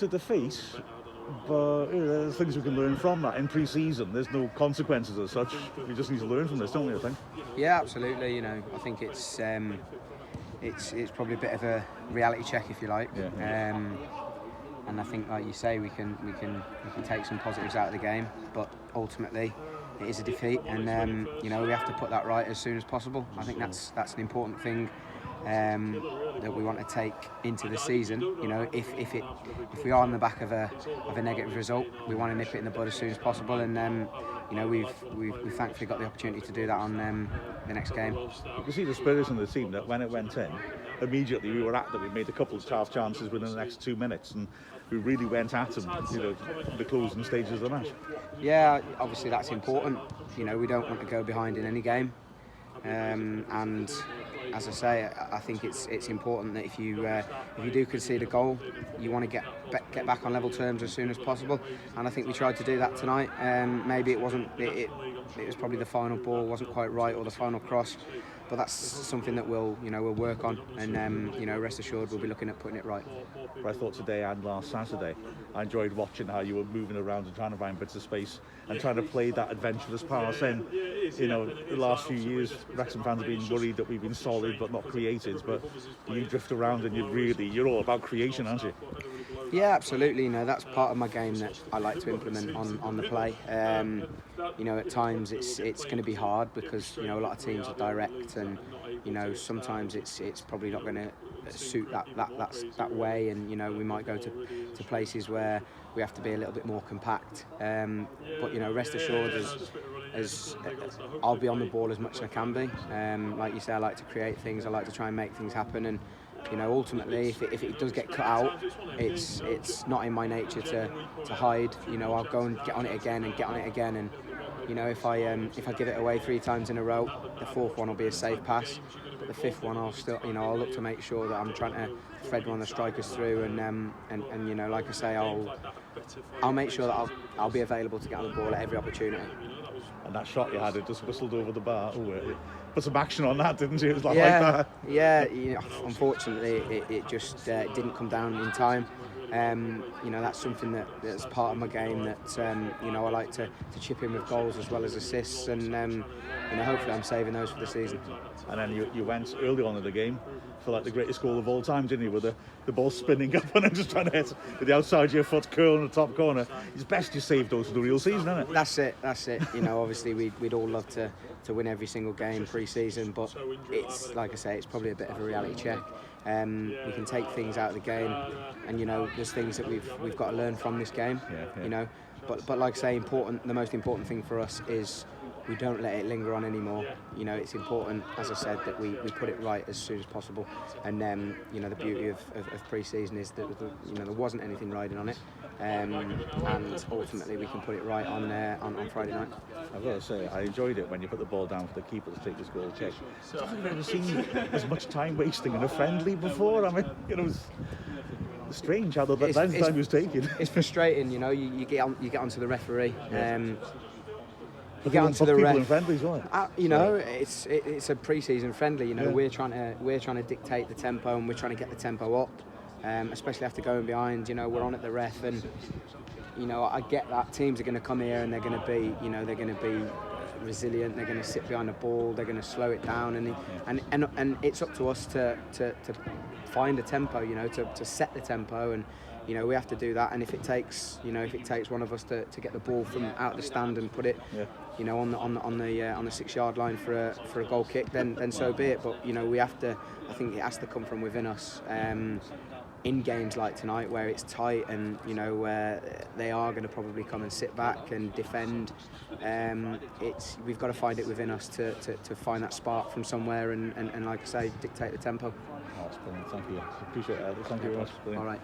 it's a defeat, but there's things we can learn from that. In pre-season, there's no consequences as such. We just need to learn from this, don't we, I think? Yeah, absolutely. I think it's probably a bit of a reality check, if you like. Yeah. And I think, like you say, we can take some positives out of the game, but ultimately it is a defeat, and we have to put that right as soon as possible. I think that's an important thing that we want to take into the season. If we are on the back of a negative result, we want to nip it in the bud as soon as possible, and we've thankfully got the opportunity to do that on the next game. You can see the spirit in the team that when it went in, immediately we were at them. We made a couple of half chances within the next 2 minutes, and we really went at them, the closing stages of the match. Yeah, obviously that's important. We don't want to go behind in any game, and as I say, I think it's important that if you do concede a goal, you want to get back on level terms as soon as possible. And I think we tried to do that tonight. Maybe it wasn't. It was probably the final ball wasn't quite right, or the final cross. But that's something that we'll work on, and rest assured we'll be looking at putting it right. But I thought today and last Saturday, I enjoyed watching how you were moving around and trying to find bits of space and trying to play that adventurous pass in. The last few years, Wrexham fans have been worried that we've been solid but not created. But you drift around and you're all about creation, aren't you? Yeah, absolutely. That's part of my game that I like to implement on the play. At times it's going to be hard because a lot of teams are direct, and sometimes it's probably not going to suit that way, and we might go to places where we have to be a little bit more compact. But rest assured, as I'll be on the ball as much as I can be. Like you say, I like to create things. I like to try and make things happen, and ultimately, if it does get cut out, it's not in my nature to hide. I'll go and get on it again and get on it again, and if I give it away 3 times in a row, the 4th one will be a safe pass, but the 5th one I'll look to make sure that I'm trying to thread one of the strikers through, and like I say, I'll make sure that I'll be available to get on the ball at every opportunity. And that shot you had, it just whistled over the bar. Put some action on that, didn't you? It was like that. Yeah, Unfortunately, it just didn't come down in time. That's something that's part of my game that I like to chip in with goals as well as assists, and hopefully I'm saving those for the season. And then you went early on in the game for like the greatest goal of all time, didn't you? With the ball spinning up and then just trying to hit with the outside of your foot, curl in the top corner. It's best you save those for the real season, isn't it? That's it. Obviously we'd all love to win every single game pre-season, but it's like I say, it's probably a bit of a reality check. We can take things out of the game, and there's things that we've got to learn from this game. Yeah. But like I say, the most important thing for us is we don't let it linger on anymore. It's important, as I said, that we put it right as soon as possible. And the beauty of pre-season is that there wasn't anything riding on it, and ultimately we can put it right on Friday night. I've got to say, I enjoyed it when you put the ball down for the keeper to take this goal kick. I don't think I've ever seen as much time wasting in a friendly before. I mean, it was strange how the time was taken. It's frustrating, you get onto the referee. You get onto the ref. In friendlies, right? It's a pre-season friendly. Yeah. We're trying to dictate the tempo, and we're trying to get the tempo up, especially after going behind. We're on at the ref, and I get that teams are going to come here and they're going to be resilient. They're going to sit behind the ball. They're going to slow it down, and it's up to us to find a tempo. To set the tempo, and we have to do that. And if it takes one of us to get the ball from out the stand and put it on the 6-yard line for a goal kick, then so be it. But we have to. I think it has to come from within us. In games like tonight, where it's tight and where they are going to probably come and sit back and defend, we've got to find it within us to find that spark from somewhere and like I say, dictate the tempo. Oh, that's brilliant. Thank you. Appreciate it. Thank you very much. Brilliant. All right.